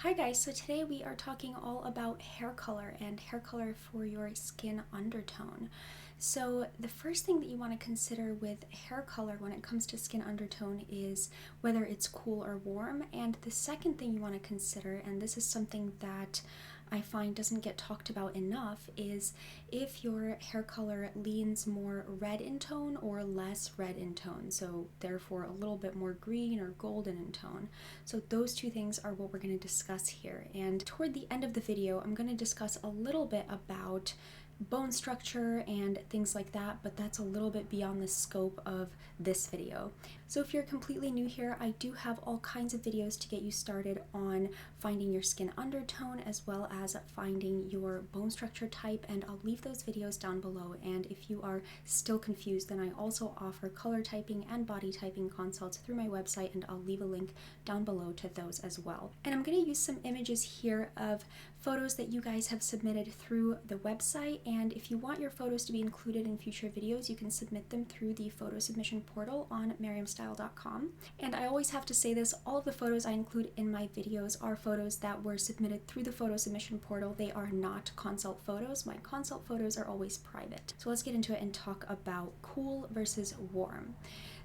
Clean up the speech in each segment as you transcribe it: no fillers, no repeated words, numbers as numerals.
Hi guys, so today we are talking all about hair color and hair color for your skin undertone. So the first thing that you want to consider with hair color when it comes to skin undertone is whether it's cool or warm. And the second thing you want to consider, and this is something that I find doesn't get talked about enough, is if your hair color leans more red in tone or less red in tone, so therefore a little bit more green or golden in tone. So those two things are what we're going to discuss here. And toward the end of the video, I'm going to discuss a little bit about bone structure and things like that, but that's a little bit beyond the scope of this video. So if you're completely new here, I do have all kinds of videos to get you started on finding your skin undertone as well as finding your bone structure type, and I'll leave those videos down below. And if you are still confused, then I also offer color typing and body typing consults through my website, and I'll leave a link down below to those as well. And I'm going to use some images here of photos that you guys have submitted through the website, and if you want your photos to be included in future videos, you can submit them through the photo submission portal on miriamstyle.com. And I always have to say this, all of the photos I include in my videos are photos that were submitted through the photo submission portal. They are not consult photos. My consult photos are always private. So let's get into it and talk about cool versus warm.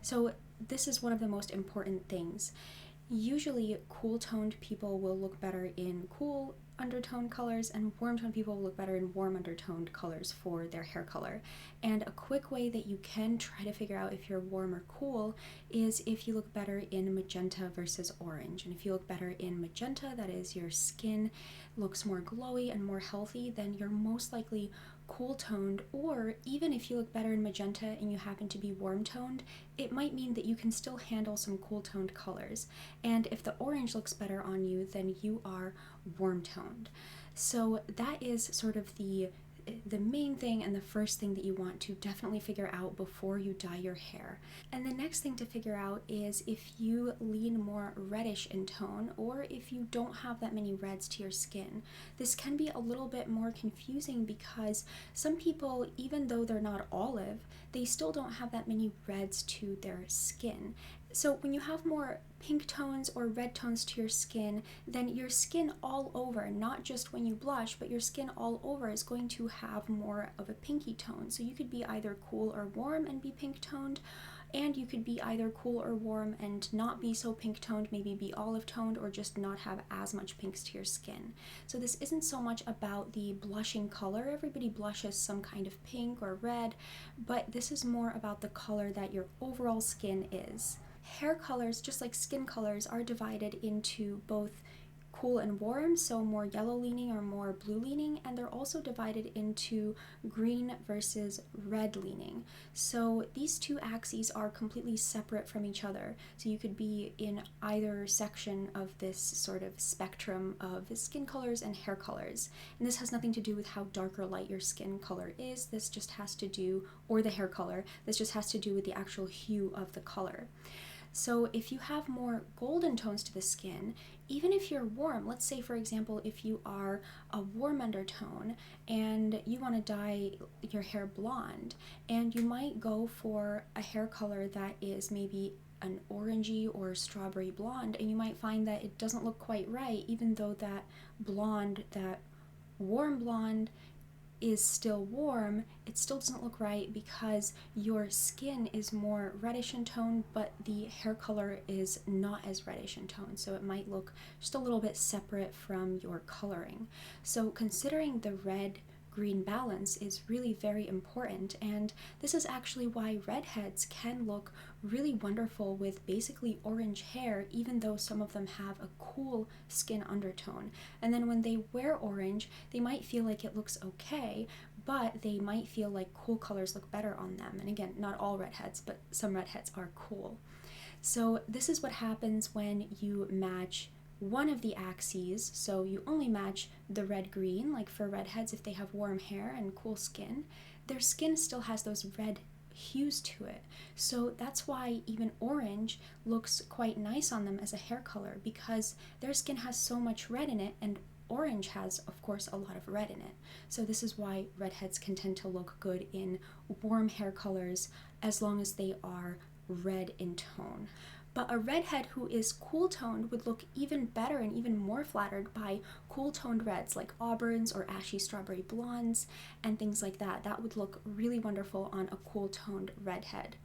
So this is one of the most important things. Usually cool toned people will look better in cool undertone colors, and warm toned people will look better in warm undertoned colors for their hair color. And a quick way that you can try to figure out if you're warm or cool is if you look better in magenta versus orange. And if you look better in magenta, that is, your skin looks more glowy and more healthy, then you're most likely cool toned. Or even if you look better in magenta and you happen to be warm toned, it might mean that you can still handle some cool toned colors. And if the orange looks better on you, then you are warm toned. So that is sort of the main thing and the first thing that you want to definitely figure out before you dye your hair. And the next thing to figure out is if you lean more reddish in tone or if you don't have that many reds to your skin. This can be a little bit more confusing because some people, even though they're not olive, they still don't have that many reds to their skin. So when you have more pink tones or red tones to your skin, then your skin all over, not just when you blush, but your skin all over is going to have more of a pinky tone. So you could be either cool or warm and be pink toned, and you could be either cool or warm and not be so pink toned, maybe be olive toned, or just not have as much pinks to your skin. So this isn't so much about the blushing color. Everybody blushes some kind of pink or red, but this is more about the color that your overall skin is. Hair colors, just like skin colors, are divided into both cool and warm, so more yellow leaning or more blue leaning, and they're also divided into green versus red leaning. So these two axes are completely separate from each other. So you could be in either section of this sort of spectrum of skin colors and hair colors. And this has nothing to do with how dark or light your skin color is. This just has to do, or the hair color, this just has to do with the actual hue of the color. So if you have more golden tones to the skin, even if you're warm, let's say for example if you are a warm undertone and you want to dye your hair blonde, and you might go for a hair color that is maybe an orangey or strawberry blonde, and you might find that it doesn't look quite right, even though that blonde, that warm blonde, is still warm, it still doesn't look right because your skin is more reddish in tone, but the hair color is not as reddish in tone, so it might look just a little bit separate from your coloring. So considering the red-green balance is really very important, and this is actually why redheads can look really wonderful with basically orange hair, even though some of them have a cool skin undertone. And then when they wear orange, they might feel like it looks okay, but they might feel like cool colors look better on them. And again, not all redheads, but some redheads are cool. So this is what happens when you match one of the axes. So you only match the red-green, like for redheads, if they have warm hair and cool skin, their skin still has those red hues to it. So that's why even orange looks quite nice on them as a hair color, because their skin has so much red in it, and orange has, of course, a lot of red in it. So this is why redheads can tend to look good in warm hair colors as long as they are red in tone. But a redhead who is cool toned would look even better and even more flattered by cool toned reds like auburns or ashy strawberry blondes and things like that. That would look really wonderful on a cool toned redhead.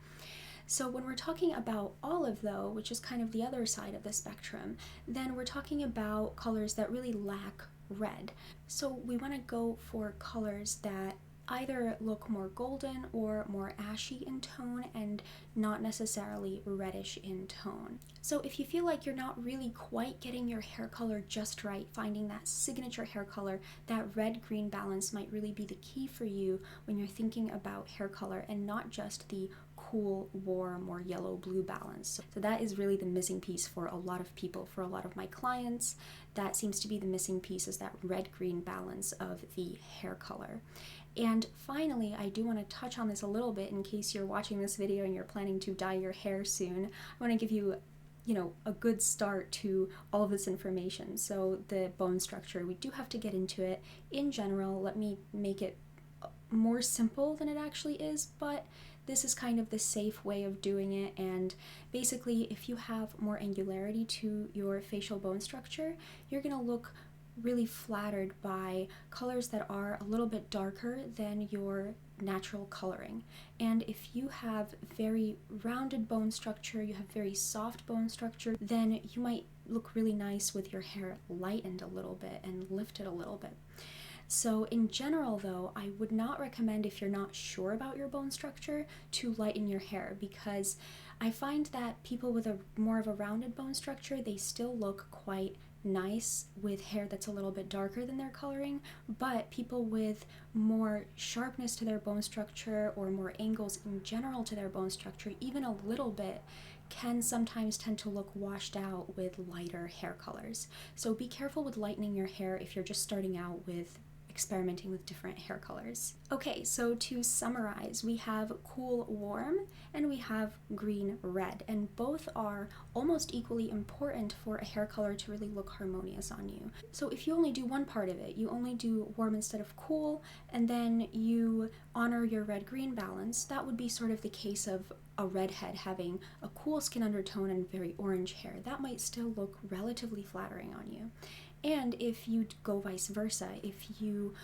So when we're talking about olive though, which is kind of the other side of the spectrum, then we're talking about colors that really lack red. So we want to go for colors that either look more golden or more ashy in tone and not necessarily reddish in tone. So if you feel like you're not really quite getting your hair color just right, finding that signature hair color, that red-green balance might really be the key for you when you're thinking about hair color and not just the cool, warm, or yellow-blue balance. So that is really the missing piece for a lot of people, for a lot of my clients. That seems to be the missing piece, is that red-green balance of the hair color. And finally, I do want to touch on this a little bit in case you're watching this video and you're planning to dye your hair soon. I want to give you a good start to all of this information. So the bone structure, we do have to get into it. In general, let me make it more simple than it actually is, but this is kind of the safe way of doing it. And basically, if you have more angularity to your facial bone structure, you're going to look really flattered by colors that are a little bit darker than your natural coloring. And if you have very rounded bone structure, you have very soft bone structure, then you might look really nice with your hair lightened a little bit and lifted a little bit. So in general though, I would not recommend, if you're not sure about your bone structure, to lighten your hair, because I find that people with a more of a rounded bone structure, they still look quite nice with hair that's a little bit darker than their coloring, but people with more sharpness to their bone structure or more angles in general to their bone structure, even a little bit, can sometimes tend to look washed out with lighter hair colors. So be careful with lightening your hair if you're just starting out with experimenting with different hair colors. Okay, so to summarize, we have cool warm and we have green red, and both are almost equally important for a hair color to really look harmonious on you. So if you only do one part of it, you only do warm instead of cool, and then you honor your red-green balance, that would be sort of the case of a redhead having a cool skin undertone and very orange hair. That might still look relatively flattering on you. And if you go vice versa, if you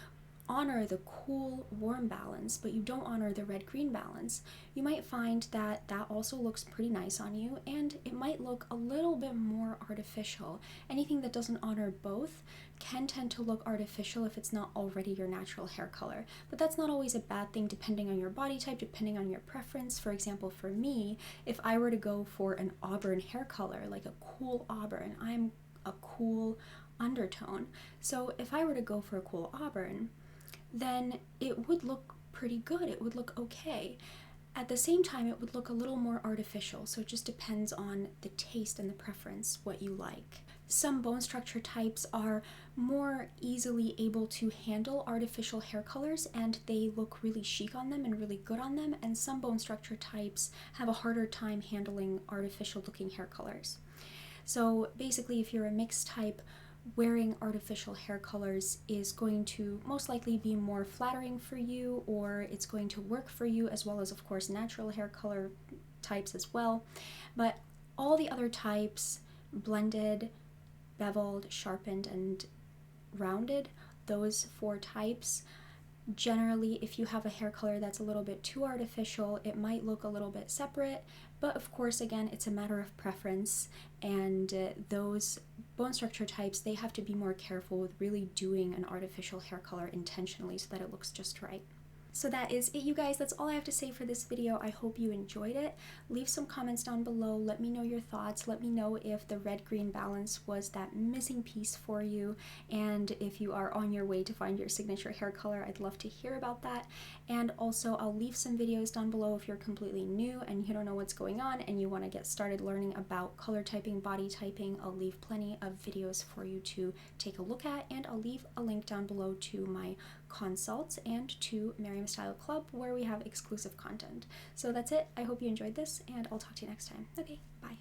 honor the cool warm balance but you don't honor the red green balance, you might find that that also looks pretty nice on you, and it might look a little bit more artificial. Anything that doesn't honor both can tend to look artificial if it's not already your natural hair color, but that's not always a bad thing depending on your body type, depending on your preference. For example, for me, if I were to go for an auburn hair color, like a cool auburn, I'm a cool undertone. So if I were to go for a cool auburn, then it would look pretty good. It would look okay. At the same time, it would look a little more artificial, so it just depends on the taste and the preference, what you like. Some bone structure types are more easily able to handle artificial hair colors, and they look really chic on them and really good on them, and some bone structure types have a harder time handling artificial looking hair colors. So basically, if you're a mixed type, wearing artificial hair colors is going to most likely be more flattering for you, or it's going to work for you, as well as, of course, natural hair color types as well. But all the other types, blended, beveled, sharpened, and rounded, those 4 types, generally, if you have a hair color that's a little bit too artificial, it might look a little bit separate, but of course, again, it's a matter of preference, and those bone structure types, they have to be more careful with really doing an artificial hair color intentionally so that it looks just right. So that is it, you guys. That's all I have to say for this video. I hope you enjoyed it. Leave some comments down below. Let me know your thoughts. Let me know if the red-green balance was that missing piece for you, and if you are on your way to find your signature hair color. I'd love to hear about that. And also, I'll leave some videos down below if you're completely new and you don't know what's going on and you want to get started learning about color typing, body typing. I'll leave plenty of videos for you to take a look at, and I'll leave a link down below to my consults and to Miriam Style Club, where we have exclusive content. So that's it. I hope you enjoyed this, and I'll talk to you next time. Okay, bye.